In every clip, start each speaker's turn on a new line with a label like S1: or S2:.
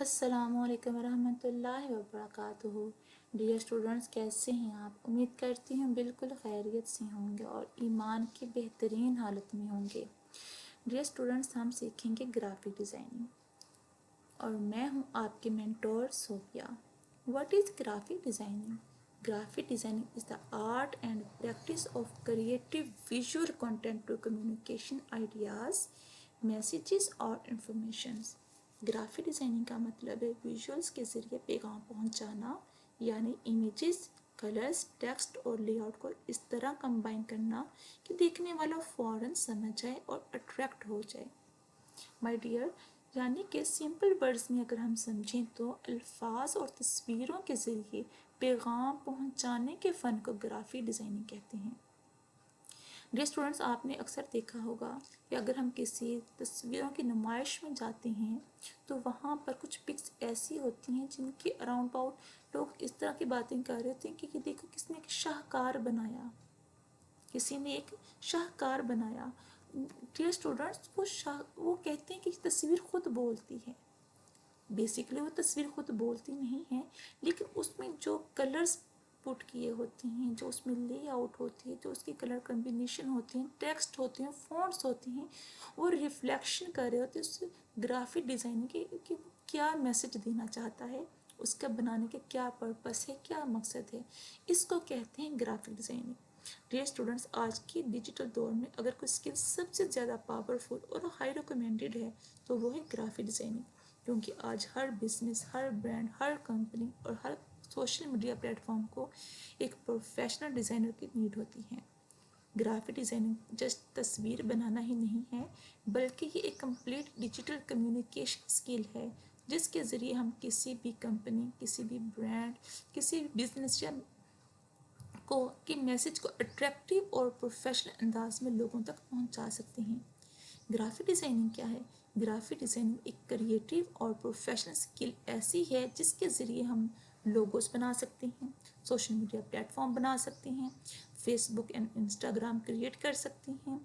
S1: अस्सलाम वालेकुम रहमतुल्लाहि व बरकातुहू। डियर स्टूडेंट्स, कैसे हैं आप? उम्मीद करती हूँ बिल्कुल खैरियत से होंगे और ईमान की बेहतरीन हालत में होंगे। डियर स्टूडेंट्स, हम सीखेंगे ग्राफिक डिज़ाइनिंग और मैं हूँ आपके mentor Sophia. What is graphic designing? Graphic designing is the art and practice of creative visual content to communication ideas, messages और informations. ग्राफिक डिज़ाइनिंग का मतलब है विजुअल्स के ज़रिए पैगाम पहुंचाना, यानी इमेजेस, कलर्स, टेक्स्ट और लेआउट को इस तरह कंबाइन करना कि देखने वाला फ़ौरन समझ जाए और अट्रैक्ट हो जाए। माय डियर, यानी कि सिंपल वर्ड्स में अगर हम समझें तो अल्फाज और तस्वीरों के ज़रिए पैगाम पहुंचाने के फ़न को ग्राफिक डिज़ाइनिंग कहते हैं। डियर स्टूडेंट्स, आपने अक्सर देखा होगा कि अगर हम किसी तस्वीरों की नुमाइश में जाते हैं तो वहाँ पर कुछ पिक्स ऐसी होती हैं जिनके अराउंड अबाउट लोग इस तरह की बातें कर रहे होते हैं कि देखो किसने एक शाहकार बनाया, किसी ने एक शाहकार बनाया। डियर स्टूडेंट्स, वो कहते हैं कि तस्वीर खुद बोलती है। बेसिकली वो तस्वीर खुद बोलती नहीं है, लेकिन उसमें जो कलर्स पुट किए होते हैं, जो उसमें लेआउट होती है, जो उसकी कलर कम्बिनेशन होती हैं, टेक्स्ट होते हैं, फॉन्ट्स होते हैं, वो रिफ्लेक्शन कर रहे होते हैं उस ग्राफिक डिज़ाइनिंग के कि क्या मैसेज देना चाहता है, उसका बनाने का क्या पर्पस है, क्या मकसद है। इसको कहते हैं ग्राफिक डिज़ाइनिंग। डियर स्टूडेंट्स, आज के डिजिटल दौर में अगर कोई स्किल सबसे ज़्यादा पावरफुल और हाई रिकमेंडेड है तो वो है ग्राफिक डिज़ाइनिंग, क्योंकि आज हर बिजनेस, हर ब्रांड, हर कंपनी और हर सोशल मीडिया प्लेटफॉर्म को एक प्रोफेशनल डिज़ाइनर की नीड होती है। ग्राफिक डिज़ाइनिंग जस्ट तस्वीर बनाना ही नहीं है, बल्कि ये एक कंप्लीट डिजिटल कम्युनिकेशन स्किल है जिसके ज़रिए हम किसी भी कंपनी, किसी भी ब्रांड, किसी भी बिजनेस या को के मैसेज को अट्रैक्टिव और प्रोफेशनल अंदाज में लोगों तक पहुंचा सकते हैं। ग्राफिक डिज़ाइनिंग क्या है? ग्राफिक डिज़ाइनिंग एक क्रिएटिव और प्रोफेशनल स्किल ऐसी है जिसके ज़रिए हम लोगोस बना सकते हैं, सोशल मीडिया प्लेटफॉर्म बना सकते हैं, फेसबुक एंड इंस्टाग्राम क्रिएट कर सकते हैं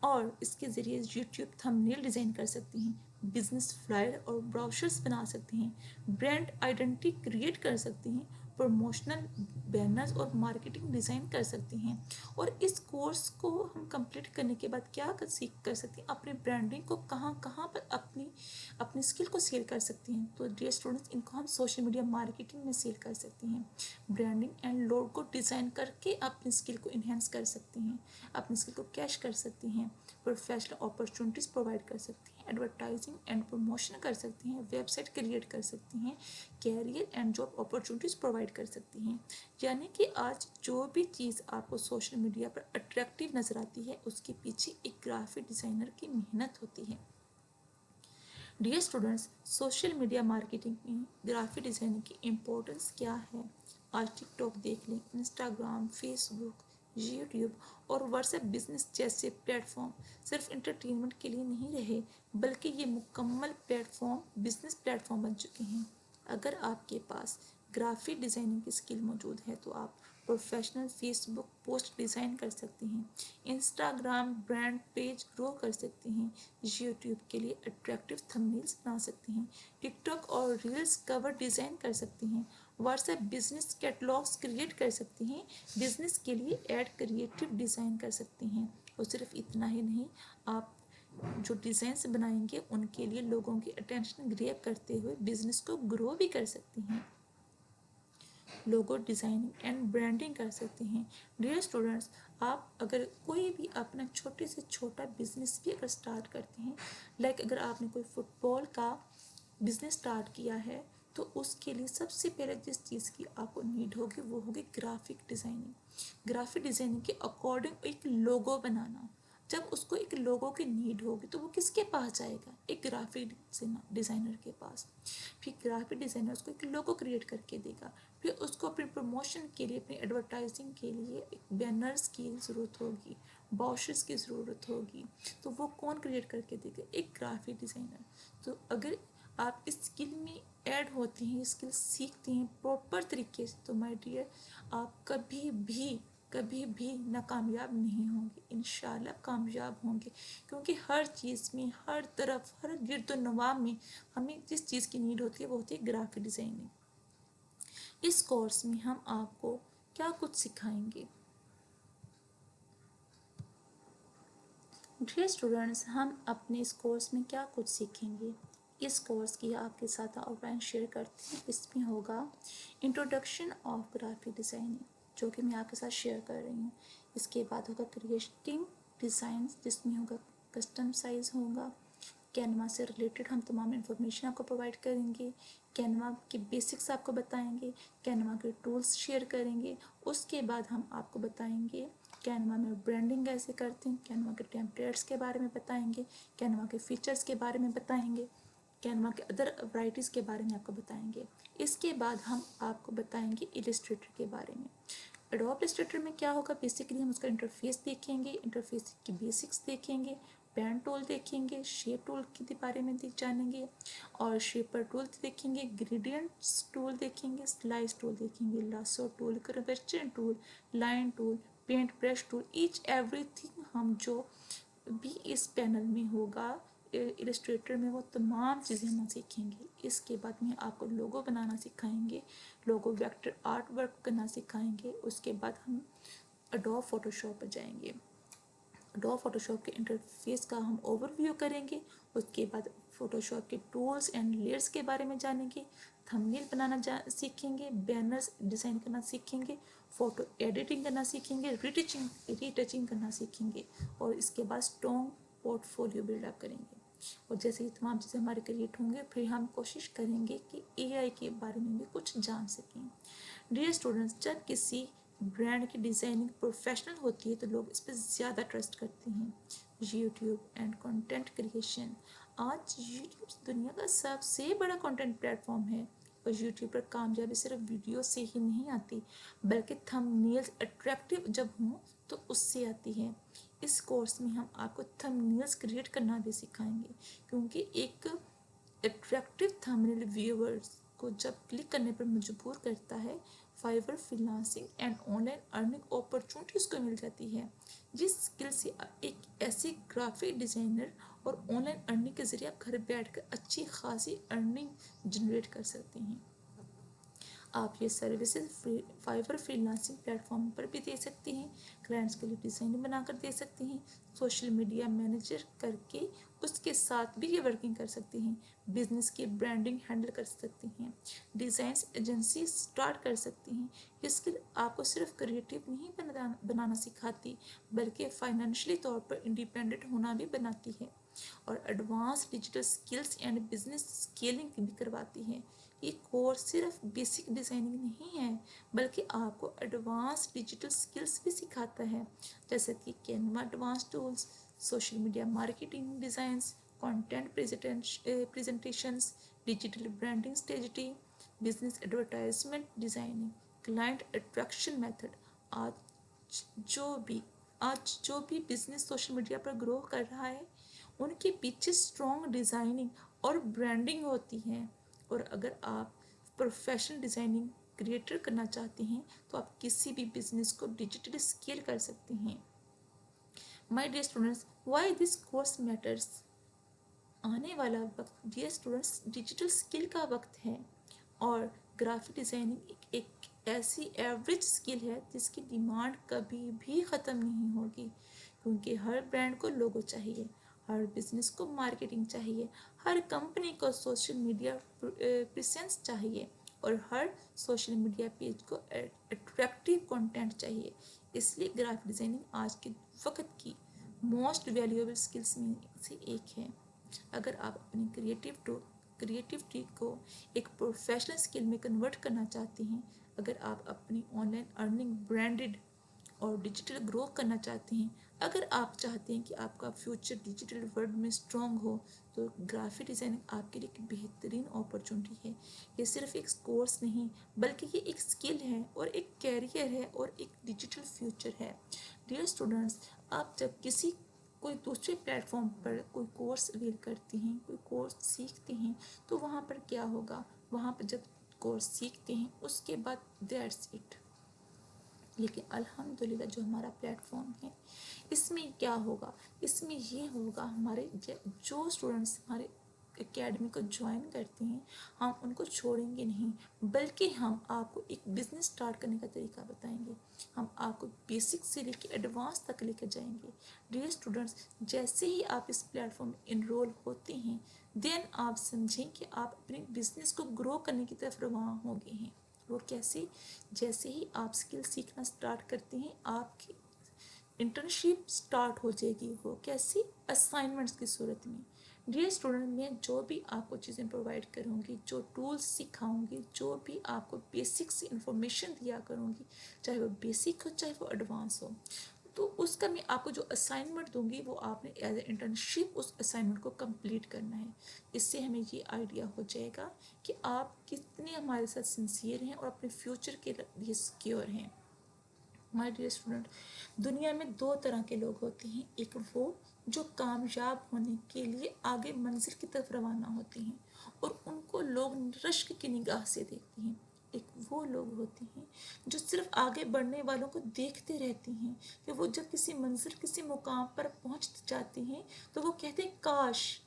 S1: और इसके ज़रिए यूट्यूब थंबनेल डिज़ाइन कर सकते हैं, बिजनेस फ्लायर और ब्राउचर्स बना सकते हैं, ब्रांड आइडेंटिटी क्रिएट कर सकते हैं, प्रमोशनल बैनर्स और मार्केटिंग डिज़ाइन कर सकते हैं। और इस कोर्स को हम कंप्लीट करने के बाद क्या सीख कर सकते हैं, अपनी ब्रांडिंग को कहाँ कहाँ पर अपनी स्किल को सेल कर सकते हैं। तो डियर स्टूडेंट्स, इनको हम सोशल मीडिया मार्केटिंग में सेल कर सकते हैं, ब्रांडिंग एंड लोगो डिज़ाइन करके अपनी स्किल को इन्हेंस कर सकते हैं, अपनी स्किल को कैश कर सकते हैं, प्रोफेशनल अपॉर्चुनिटीज़ प्रोवाइड कर सकते हैं, एडवर्टाइजिंग एंड प्रमोशन कर सकते हैं, वेबसाइट क्रिएट कर सकते हैं, career and job opportunities provide कर सकते हैं। यानी कि आज जो भी चीज़ आपको सोशल मीडिया पर अट्रैक्टिव नज़र आती है उसके पीछे एक ग्राफिक डिज़ाइनर की मेहनत होती है। Dear students, social media marketing में ग्राफिक डिज़ाइनिंग की इम्पोर्टेंस क्या है? आज टिकटॉक देख लें, इंस्टाग्राम, फेसबुक, यूट्यूब और व्हाट्सएप बिजनेस जैसे प्लेटफॉर्म सिर्फ इंटरटेनमेंट के लिए नहीं रहे, बल्कि ये मुकम्मल प्लेटफॉर्म, बिजनेस प्लेटफॉर्म बन चुके हैं। अगर आपके पास ग्राफिक डिज़ाइनिंग की स्किल मौजूद है तो आप प्रोफेशनल फेसबुक पोस्ट डिज़ाइन कर सकते हैं, इंस्टाग्राम ब्रांड पेज ग्रो कर सकते हैं, यूट्यूब के लिए अट्रैक्टिव थंबनेल्स बना सकते हैं, टिकटॉक और रील्स कवर डिज़ाइन कर सकते हैं, व्हाट्सएप बिजनेस कैटलॉग्स क्रिएट कर सकते हैं, बिजनेस के लिए एड क्रिएटिव डिज़ाइन कर सकते हैं। और सिर्फ इतना ही नहीं, आप जो डिज़ाइंस बनाएंगे उनके लिए लोगों की अटेंशन ग्रैब करते हुए बिजनेस को ग्रो भी कर सकते हैं, लोगो डिज़ाइनिंग एंड ब्रांडिंग कर सकते हैं। डियर स्टूडेंट्स, आप अगर कोई भी अपना छोटे से छोटा बिजनेस भी अगर स्टार्ट करते हैं, लाइक अगर आपने कोई फुटबॉल का बिजनेस स्टार्ट किया है तो उसके लिए सबसे पहले जिस चीज़ की आपको नीड होगी वो होगी ग्राफिक डिज़ाइनिंग। ग्राफिक डिज़ाइनिंग के अकॉर्डिंग एक लोगो बनाना। जब उसको एक लोगो की नीड होगी तो वो किसके पास जाएगा? एक ग्राफिक डिज़ाइनर के पास। फिर ग्राफिक डिज़ाइनर उसको एक लोगो क्रिएट करके देगा, फिर उसको अपने प्रमोशन के लिए, अपनी एडवर्टाइजिंग के लिए एक बैनर्स की ज़रूरत होगी, ब्रोशर्स की ज़रूरत होगी, तो वो कौन क्रिएट करके देगा? एक ग्राफिक डिज़ाइनर। तो अगर आप इस स्किल में ऐड होते हैं, स्किल सीखते हैं प्रॉपर तरीके से, तो माय डियर, आप कभी भी کبھی بھی ناکامیاب نہیں ہوں گے، انشاءاللہ کامیاب ہوں گے، کیونکہ ہر چیز میں، ہر طرف، ہر گرد و نواح میں ہمیں جس چیز کی نیڈ ہوتی ہے وہ ہوتی ہے گرافک ڈیزائننگ۔ اس کورس میں ہم آپ کو کیا کچھ سکھائیں گے؟ ڈیئر اسٹوڈنٹس، ہم اپنے اس کورس میں کیا کچھ سیکھیں گے؟ اس کورس کی آپ کے ساتھ آؤٹ لائن شیئر کرتی ہوں۔ اس میں ہوگا انٹروڈکشن آف گرافک ڈیزائننگ، جو کہ میں آپ کے ساتھ شیئر کر رہی ہوں۔ اس کے بعد ہوگا کریٹنگ ڈیزائنس، جس میں ہوگا کسٹم سائز ہوگا۔ کینوا سے ریلیٹڈ ہم تمام انفارمیشن آپ کو پرووائڈ کریں گے، کینوا کے بیسکس آپ کو بتائیں گے، کینوا کے ٹولس شیئر کریں گے۔ اس کے بعد ہم آپ کو بتائیں گے کینوا میں برانڈنگ کیسے کرتے ہیں، کینوا کے ٹیمپلیٹس کے بارے میں بتائیں گے، کینوا کے فیچرز کے بارے میں بتائیں گے، کینوا کے ادر ورائٹیز کے بارے میں آپ کو بتائیں گے۔ اس کے بعد ہم آپ کو بتائیں گے ایلسٹریٹر کے بارے میں۔ ایڈوب ایلسٹریٹر میں کیا ہوگا، بیسکلی ہم اس کا انٹرفیس دیکھیں گے، انٹرفیس کی بیسکس دیکھیں گے، پین ٹول دیکھیں گے، شیپ ٹول کے بارے میں جانیں گے، اور شیپر ٹول دیکھیں گے، گریڈینٹس ٹول دیکھیں گے، سلائس ٹول دیکھیں گے، lasso tool, curvature tool, line tool, paint brush tool, each everything ہم جو بھی اس پینل میں ہوگا ایلسٹریٹر میں، وہ تمام چیزیں ہم سیکھیں گے۔ اس کے بعد میں آپ کو لوگو بنانا سکھائیں گے، لوگو ویکٹر آرٹ ورک کرنا سکھائیں گے۔ اس کے بعد ہم اڈوب فوٹو شاپ پر جائیں گے، اڈوب فوٹو شاپ کے انٹرفیس کا ہم اوور ویو کریں گے۔ اس کے بعد فوٹو شاپ کے ٹولز اینڈ لیئرس کے بارے میں جانیں گے، تھمبنیل بنانا سیکھیں گے، بینرز ڈیزائن کرنا سیکھیں گے، فوٹو ایڈیٹنگ کرنا سیکھیں گے، ریٹچنگ کرنا سیکھیں گے، اور اس کے بعد strong port folio build up کریں گے۔ اور جیسے یہ تمام چیزیں ہمارے کریٹ ہوں گے، پھر ہم کوشش کریں گے کہ اے آئی کے بارے میں بھی کچھ جان سکیں۔ ڈیئر اسٹوڈنٹس، جب کسی برانڈ کی ڈیزائننگ پروفیشنل ہوتی ہے تو لوگ اس پہ زیادہ ٹرسٹ کرتے ہیں۔ یوٹیوب اینڈ کنٹینٹ کریشن، آج یوٹیوب دنیا کا سب سے بڑا کنٹینٹ پلیٹ فارم ہے، اور یوٹیوب پر کامیابی صرف ویڈیو سے ہی نہیں آتی، بلکہ تھمبنیلز اٹریکٹیو جب ہوں تو اس سے آتی ہے۔ اس کورس میں ہم آپ کو تھمبنیلز کریٹ کرنا بھی سکھائیں گے، کیونکہ ایک اٹریکٹیو تھمبنیل ویورز کو جب کلک کرنے پر مجبور کرتا ہے، Fiverr freelancing and online earning opportunities کو مل جاتی ہے، جس اسکل سے ایک ایسی گرافک ڈیزائنر اور آن لائن ارننگ کے ذریعے گھر بیٹھ کر اچھی خاصی ارننگ جنریٹ کر سکتے ہیں۔ آپ یہ services Fiverr freelancing platform پر بھی دے سکتے ہیں، کلائنٹس کے لیے ڈیزائن بنا کر دے سکتے ہیں، سوشل میڈیا مینیجر کر کے اس کے ساتھ بھی یہ ورکنگ کر سکتے ہیں، بزنس کی برانڈنگ ہینڈل کر سکتے ہیں، ڈیزائنس ایجنسی سٹارٹ کر سکتے ہیں۔ یہ اسکل آپ کو صرف کریٹیو نہیں بنانا سکھاتی، بلکہ فائنینشلی طور پر انڈیپینڈنٹ ہونا بھی بناتی ہے، اور advance digital skills and business scaling بھی کرواتی ہے۔ یہ کورس صرف بیسک ڈیزائننگ نہیں ہے، بلکہ آپ کو ایڈوانس ڈیجیٹل اسکلس بھی سکھاتا ہے، جیسے کہ Canva advance tools, social media marketing designs, content presentations, digital branding strategy, business advertisement designing, client attraction method. آج جو بھی بزنس سوشل میڈیا پر گرو کر رہا ہے، ان کے پیچھے اسٹرانگ ڈیزائننگ اور برانڈنگ ہوتی ہے، اور اگر آپ پروفیشنل ڈیزائننگ کریٹر کرنا چاہتے ہیں تو آپ کسی بھی بزنس کو ڈیجیٹلی اسکیل کر سکتے ہیں۔ My dear students, why this course matters? آنے والا وقت ڈیئر اسٹوڈنٹس ڈیجیٹل اسکل کا وقت ہے، اور گرافک ڈیزائننگ ایک ایسی ایوریج اسکل ہے جس کی ڈیمانڈ کبھی بھی ختم نہیں ہوگی، کیونکہ ہر برانڈ کو لوگو چاہیے، ہر بزنس کو مارکیٹنگ چاہیے، ہر کمپنی کو سوشل میڈیا پریزنس چاہیے، اور ہر سوشل میڈیا پیج کو اٹریکٹیو کنٹینٹ چاہیے۔ اس لیے گرافک ڈیزائننگ آج کے وقت کی موسٹ ویلیوبل اسکلس میں سے ایک ہے۔ اگر آپ اپنی کریٹیوٹی کو ایک پروفیشنل اسکل میں کنورٹ کرنا چاہتے ہیں، اگر آپ اپنی آن لائن ارننگ برانڈڈ اور ڈیجیٹل گرو کرنا چاہتے ہیں، اگر آپ چاہتے ہیں کہ آپ کا فیوچر ڈیجیٹل ورلڈ میں اسٹرانگ ہو، تو گرافک ڈیزائننگ آپ کے لیے ایک بہترین اپرچونٹی ہے۔ یہ صرف ایک کورس نہیں، بلکہ یہ ایک اسکل ہے، اور ایک کیریئر ہے، اور ایک ڈیجیٹل فیوچر ہے۔ ڈیئر اسٹوڈنٹس، آپ جب کوئی دوسرے پلیٹ فارم پر کوئی کورس اویل کرتے ہیں، کوئی کورس سیکھتے ہیں، تو وہاں پر کیا ہوگا؟ وہاں پر جب کورس سیکھتے ہیں، اس کے بعد دیٹس اٹ، लेकिन अल्हम्दुलिल्लाह जो हमारा प्लेटफॉर्म है इसमें क्या होगा, इसमें ये होगा हमारे जो स्टूडेंट्स हमारे एकेडमी को ज्वाइन करते हैं हम उनको छोड़ेंगे नहीं, बल्कि हम आपको एक बिज़नेस स्टार्ट करने का तरीका बताएंगे। हम आपको बेसिक से लेकर एडवांस तक लेकर जाएंगे। डियर स्टूडेंट्स, जैसे ही आप इस प्लेटफॉर्म में इनरोल होते हैं देन आप समझें कि आप अपने बिजनेस को ग्रो करने की तरफ रवाना हो गए हैं। और कैसे, जैसे ही आप स्किल सीखना स्टार्ट करते हैं आपकी इंटर्नशिप स्टार्ट हो जाएगी। वो कैसी, असाइनमेंट्स की सूरत में। डियर स्टूडेंट, मैं जो भी आपको चीज़ें प्रोवाइड करूँगी, जो टूल्स सिखाऊंगी, जो भी आपको बेसिक से इंफॉर्मेशन दिया करूँगी, चाहे वो बेसिक हो चाहे वो एडवांस हो, तो उसका मैं आपको जो असाइनमेंट दूंगी वो आपने एज ए इंटर्नशिप उस असाइनमेंट को कंप्लीट करना है। इससे हमें ये आइडिया हो जाएगा कि आप कितने हमारे साथ सिंसियर हैं और अपने फ्यूचर के लिए सिक्योर हैं। माय डियर स्टूडेंट, दुनिया में दो तरह के लोग होते हैं। एक वो जो कामयाब होने के लिए आगे मंजिल की तरफ रवाना होते हैं और उनको लोग रश्क की निगाह से देखते हैं। एक वो लोग होते हैं जो सिर्फ आगे बढ़ने वालों को देखते रहते हैं कि वो जब किसी मंजिल किसी मुकाम पर पहुंच जाते हैं तो वो कहते हैं काश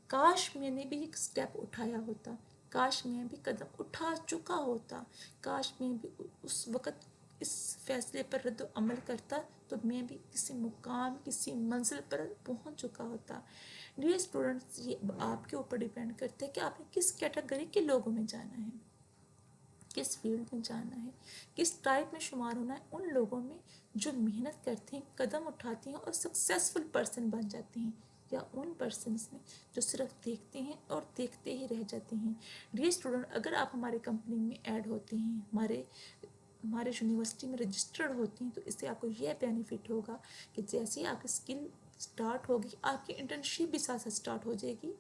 S1: काश मैंने भी एक स्टेप उठाया होता, काश मैं भी कदम उठा चुका होता, काश मैं भी उस वक़्त इस फैसले पर रद्द अमल करता तो मैं भी किसी मुकाम किसी मंजिल पर पहुंच चुका होता। डियर स्टूडेंट्स, ये आपके ऊपर डिपेंड करता है कि आपने किस कैटेगरी के लोगों में जाना है, किस फील्ड में जाना है, किस टाइप में शुमार होना है। उन लोगों में जो मेहनत करते हैं, कदम उठाते हैं और सक्सेसफुल पर्सन बन जाते हैं, या उन पर्सनस में जो सिर्फ देखते हैं और देखते ही रह जाते हैं। डियर स्टूडेंट, अगर आप हमारे कंपनी में ऐड होते हैं, हमारे यूनिवर्सिटी में रजिस्टर्ड होती हैं, तो इससे आपको यह बेनिफिट होगा कि जैसे ही आपकी स्किल स्टार्ट होगी आपकी इंटर्नशिप भी साथ साथ स्टार्ट हो जाएगी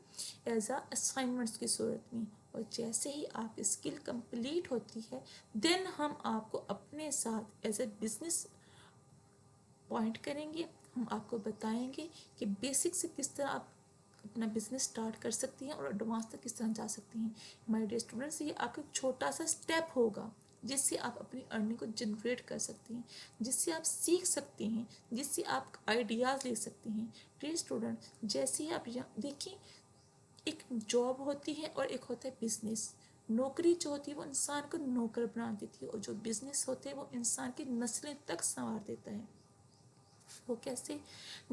S1: एज अ असाइनमेंट्स की सूरत में। और जैसे ही आपकी स्किल कंप्लीट होती है देन हम आपको अपने साथ एज ए बिजनेस पॉइंट करेंगे। हम आपको बताएंगे कि बेसिक से किस तरह आप अपना बिजनेस स्टार्ट कर सकती हैं और एडवांस तक किस तरह जा सकती हैं। माय डियर स्टूडेंट्स, ये आपका छोटा सा स्टेप होगा जिससे आप अपनी अर्निंग को जनरेट कर सकती हैं, जिससे आप सीख सकती हैं, जिससे आप आइडियाज़ ले सकती हैं। डियर स्टूडेंट, जैसे ही आप यहाँ देखिए, एक जॉब होती है और एक होता है बिजनेस। नौकरी जो होती है वो इंसान को नौकर बना देती है और जो बिजनेस होते हैं वो इंसान की नस्लें तक संवार देता है। वो कैसे,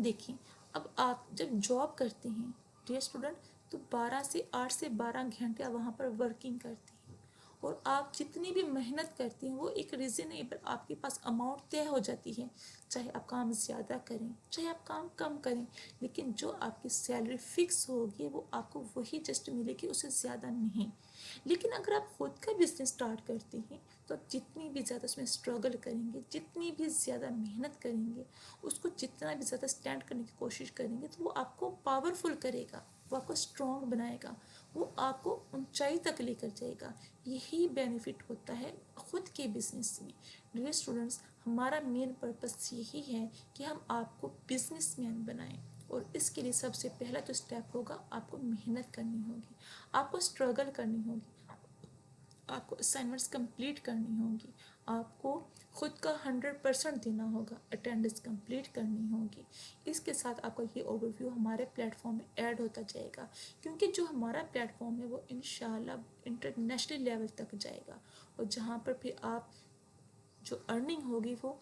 S1: देखिए, अब आप जब जॉब करते हैं डियर स्टूडेंट, तो 8 से 12 घंटे आप वहाँ पर वर्किंग करते हैं और आप जितनी भी मेहनत करते हैं वो एक रीज़नेबल आपके पास अमाउंट तय हो जाती है। चाहे आप काम ज़्यादा करें चाहे आप काम कम करें, लेकिन जो आपकी सैलरी फिक्स होगी वो आपको वही जस्ट मिलेगी, उससे ज़्यादा नहीं। लेकिन अगर आप खुद का बिजनेस स्टार्ट करते हैं तो आप जितनी भी ज़्यादा उसमें स्ट्रगल करेंगे, जितनी भी ज़्यादा मेहनत करेंगे, उसको जितना भी ज़्यादा स्टैंड करने की कोशिश करेंगे, तो वो आपको पावरफुल करेगा, वो आपको स्ट्रॉन्ग बनाएगा, वो आपको ऊंचाई तक लेकर जाएगा। यही बेनिफिट होता है खुद के बिजनेस में। डियर स्टूडेंट्स, हमारा मेन पर्पस यही है कि हम आपको बिजनेसमैन बनाएं और इसके लिए सबसे पहला जो स्टेप होगा, आपको मेहनत करनी होगी, आपको स्ट्रगल करनी होगी, आपको असाइनमेंट्स कंप्लीट करनी होगी, आपको खुद का 100% देना होगा, अटेंडेंस कंप्लीट करनी होगी। इसके साथ आपका ये ओवरव्यू हमारे प्लेटफॉर्म में ऐड होता जाएगा, क्योंकि जो हमारा प्लेटफॉर्म है वो इंशाल्लाह इंटरनेशनल लेवल तक जाएगा और जहाँ पर फिर आप जो अर्निंग होगी वो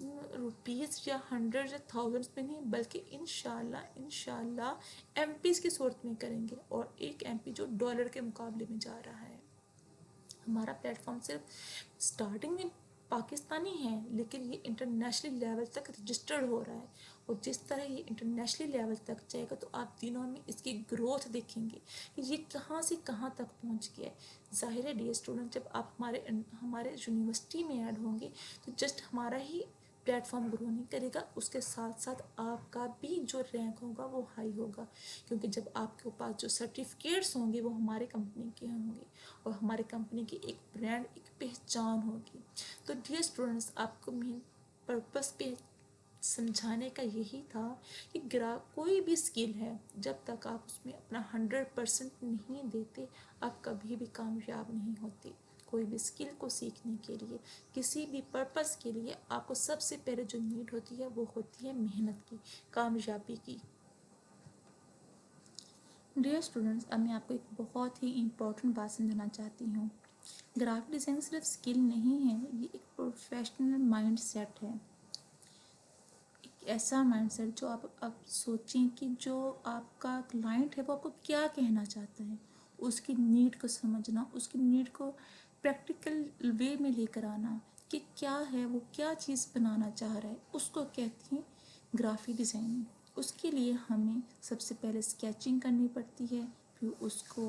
S1: रुपीज़ या हंड्रेड या थाउजेंड्स में नहीं, बल्कि इंशाल्लाह एमपीज़ की सूरत में करेंगे, और एक एमपी जो डॉलर के मुकाबले में जा रहा है। हमारा प्लेटफॉर्म सिर्फ स्टार्टिंग में पाकिस्तानी है, लेकिन ये इंटरनेशनल लेवल तक रजिस्टर्ड हो रहा है और जिस तरह ये इंटरनेशनल लेवल तक जाएगा तो आप दिनों में इसकी ग्रोथ देखेंगे कि ये कहाँ से कहाँ तक पहुँच गया है। ज़ाहिर है डियर स्टूडेंट, जब आप हमारे यूनिवर्सिटी में ऐड होंगे तो जस्ट हमारा ही प्लेटफॉर्म ग्रो नहीं करेगा, उसके साथ साथ आपका भी जो रैंक होगा वो हाई होगा, क्योंकि जब आपके पास जो सर्टिफिकेट्स होंगे वो हमारे कंपनी के होंगे और हमारे कंपनी की एक ब्रांड, एक पहचान होगी। तो डियर स्टूडेंट्स, आपको मेन पर्पस पे समझाने का यही था कि कोई भी स्किल है, जब तक आप उसमें अपना 100% नहीं देते आप कभी भी कामयाब नहीं होते। कोई भी स्किल को सीखने के लिए, किसी भी पर्पस के लिए आपको सबसे पहले जो नीड होती है वो होती है मेहनत की, कामयाबी की। डियर स्टूडेंट्स, अब मैं आपको एक बहुत ही इम्पोर्टेंट बात समझाना चाहती हूँ। ग्राफिक डिज़ाइन सिर्फ स्किल नहीं है, ये एक प्रोफेशनल माइंड सेट है। एक ऐसा माइंड सेट जो आप सोचें कि जो आपका क्लाइंट है वो आपको क्या कहना चाहता है, उसकी नीड को समझना, उसकी नीड को प्रैक्टिकल वे में लेकर आना कि क्या है वो, क्या चीज़ बनाना चाह रहा है, उसको कहते हैं ग्राफिक डिज़ाइनिंग। उसके लिए हमें सबसे पहले स्केचिंग करनी पड़ती है, फिर उसको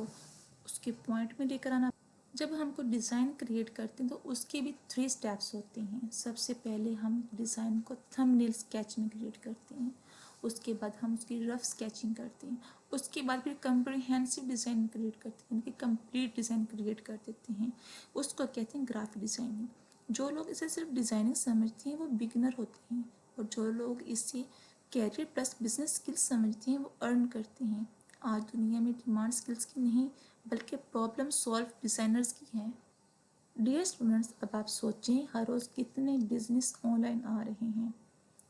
S1: उसके पॉइंट में लेकर आना। जब हम कोई डिज़ाइन क्रिएट करते हैं तो उसके भी 3 स्टेप्स होते हैं। सबसे पहले हम डिज़ाइन को थंबनेल स्केच में क्रिएट करते हैं, उसके बाद हम उसकी रफ स्केचिंग करते हैं, उसके बाद फिर कम्प्रिहेंसिव डिज़ाइन क्रिएट करते हैं, यानी कि कंप्लीट डिज़ाइन क्रिएट कर देते हैं। उसको कहते हैं ग्राफिक डिज़ाइनिंग। जो लोग इसे सिर्फ डिज़ाइनिंग समझते हैं वो बिगनर होते हैं, और जो लोग इसे कैरियर प्लस बिजनेस स्किल्स समझते हैं वो अर्न करते हैं। आज दुनिया में डिमांड स्किल्स की नहीं बल्कि प्रॉब्लम सॉल्व डिज़ाइनर्स की है। डियर स्टूडेंट्स, अब आप सोचें हर रोज़ कितने बिजनेस ऑनलाइन आ रहे हैं।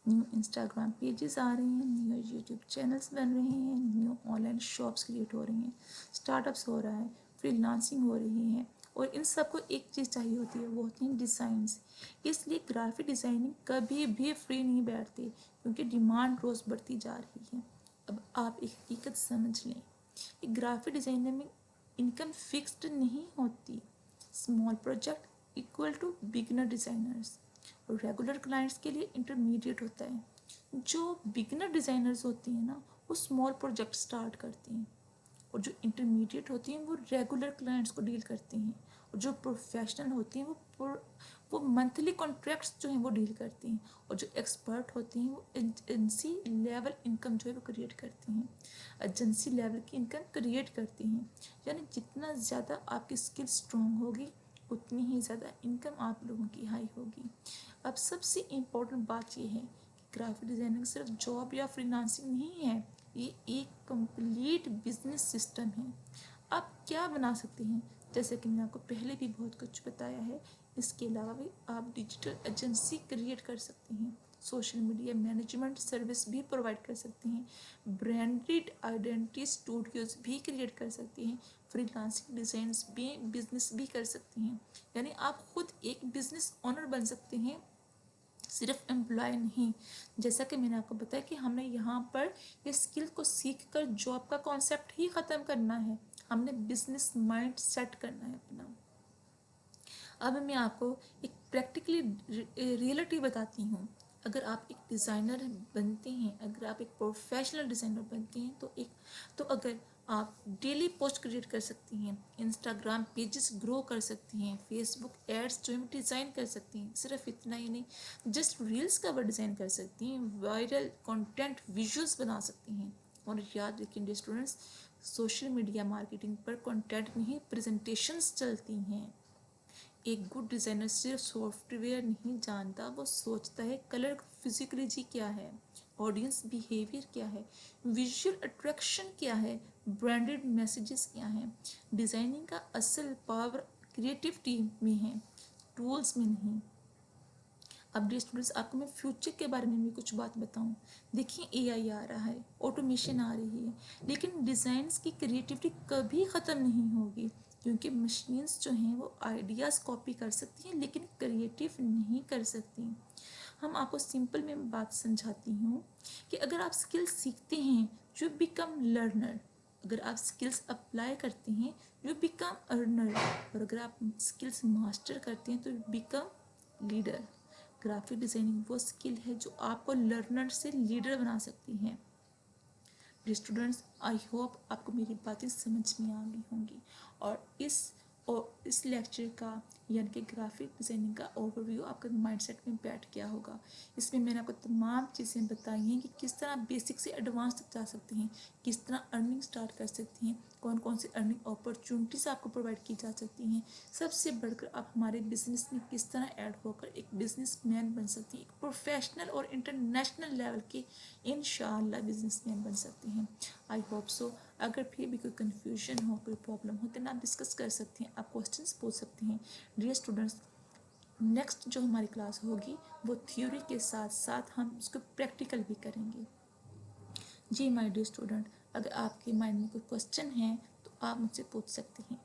S1: न्यू इंस्टाग्राम पेजेस आ रहे हैं, न्यू यूट्यूब चैनल्स बन रहे हैं, न्यू ऑनलाइन शॉप्स क्रिएट हो रही हैं, स्टार्टअप्स हो रहा है, फ्रीलांसिंग हो रही है, और इन सबको एक चीज़ चाहिए होती है, वो होती हैं डिज़ाइंस। इसलिए ग्राफिक डिज़ाइनिंग कभी भी फ्री नहीं बैठती, क्योंकि डिमांड रोज़ बढ़ती जा रही है। अब आप एक हकीकत समझ लें कि ग्राफिक डिज़ाइनर में इनकम फिक्स्ड नहीं होती। Small project equal to beginner designers, और रेगुलर क्लाइंट्स के लिए इंटरमीडिएट होता है। जो बिगिनर डिज़ाइनर्स होती हैं ना वो स्मॉल प्रोजेक्ट स्टार्ट करती हैं, और जो इंटरमीडिएट होती हैं वो रेगुलर क्लाइंट्स को डील करती हैं, और जो प्रोफेशनल होती हैं वो मंथली कॉन्ट्रैक्ट्स जो हैं वो डील करती हैं, और जो एक्सपर्ट होती हैं वो एजेंसी लेवल इनकम जो है वो क्रिएट करती हैं, एजेंसी लेवल की इनकम क्रिएट करती हैं। यानी जितना ज़्यादा आपकी स्किल स्ट्रॉन्ग होगी उतनी ही ज़्यादा इनकम आप लोगों की हाई होगी। अब सबसे इम्पोर्टेंट बात यह है कि ग्राफिक डिज़ाइनिंग सिर्फ जॉब या फ्रीलांसिंग नहीं है, ये एक कंप्लीट बिजनेस सिस्टम है। आप क्या बना सकते हैं, जैसे कि मैंने आपको पहले भी बहुत कुछ बताया है, इसके अलावा भी आप डिजिटल एजेंसी क्रिएट कर सकते हैं, सोशल मीडिया मैनेजमेंट सर्विस भी प्रोवाइड कर सकते हैं, ब्रांडेड आइडेंटिटी स्टूडियोज भी क्रिएट कर सकते हैं, फ्रीलांसिंग डिज़ाइंस भी बिजनेस भी कर सकते हैं। यानी आप खुद एक बिजनेस ओनर बन सकते हैं, सिर्फ एम्प्लॉय नहीं। जैसा कि मैंने आपको बताया कि हमने यहाँ पर ये स्किल को सीख कर जॉब का कॉन्सेप्ट ही ख़त्म करना है, हमने बिजनेस माइंड सेट करना है अपना। अब मैं आपको एक प्रैक्टिकली रियलिटी बताती हूँ। अगर आप एक डिज़ाइनर बनते हैं, अगर आप एक प्रोफेशनल डिज़ाइनर बनते हैं तो अगर आप डेली पोस्ट क्रिएट कर सकती हैं, इंस्टाग्राम पेजेस ग्रो कर सकती हैं, फेसबुक एड्स जो है डिज़ाइन कर सकती हैं, सिर्फ इतना ही नहीं, जस्ट रील्स कवर डिज़ाइन कर सकती हैं, वायरल कंटेंट विजुअल्स बना सकती हैं। और याद रखें स्टूडेंट्स, सोशल मीडिया मार्केटिंग पर कंटेंट नहीं प्रेजेंटेशंस चलती हैं। एक गुड डिज़ाइनर सिर्फ सॉफ्टवेयर नहीं जानता, वो सोचता है कलर फिजिकोलॉजी क्या है, ऑडियंस बिहेवियर क्या है, विजुअल अट्रैक्शन क्या है, ब्रांडेड मैसेजेस क्या हैं। डिज़ाइनिंग का असल पावर क्रिएटिविटी में है, टूल्स में नहीं। अब डियर स्टूडेंट्स, आपको मैं फ्यूचर के बारे में भी कुछ बात बताऊं। देखिए एआई आ रहा है, ऑटोमेशन आ रही है, लेकिन डिज़ाइंस की क्रिएटिविटी कभी ख़त्म नहीं होगी, क्योंकि मशीन्स जो हैं वो आइडियाज़ कॉपी कर सकती हैं लेकिन क्रिएटिव नहीं कर सकती। हम आपको सिंपल में बात समझाती हूँ कि अगर आप स्किल्स सीखते हैं यू बिकम लर्नर, अगर आप स्किल्स अप्लाई करते हैं यू बिकम अर्नर, और अगर आप स्किल्स मास्टर करते हैं तो you become leader. Graphic designing वो स्किल है जो आपको लर्नर से लीडर बना सकती है। स्टूडेंट्स, आई होप आपको मेरी बातें समझ में आ गई होंगी, और इस लेक्चर का यानी कि ग्राफिक डिज़ाइनिंग का ओवरव्यू आपका माइंडसेट में बैठ गया होगा। इसमें मैंने आपको तमाम चीज़ें बताई हैं कि किस तरह बेसिक से एडवांस तक जा सकते हैं, किस तरह अर्निंग स्टार्ट कर सकते हैं, कौन कौन सी अर्निंग अपॉर्चुनिटीज़ आपको प्रोवाइड की जा सकती हैं, सबसे बढ़कर आप हमारे बिजनेस में किस तरह ऐड होकर एक बिजनेसमैन बन सकती हैं, एक प्रोफेशनल और इंटरनेशनल लेवल के इंशाअल्लाह बिजनेसमैन बन सकते हैं। I hope so. अगर फिर भी कोई कन्फ्यूजन हो, कोई प्रॉब्लम हो तो आप डिस्कस कर सकते हैं آپ کوسچنس پوچھ سکتے ہیں. ڈیئر اسٹوڈنٹس، نیکسٹ جو ہماری کلاس ہوگی وہ تھیوری کے ساتھ ساتھ ہم اس کو پریکٹیکل بھی کریں گے. جی مائی ڈیئر اسٹوڈنٹ، اگر آپ کے مائنڈ میں کوئی کوسچن ہیں تو آپ مجھ سے پوچھ سکتے ہیں.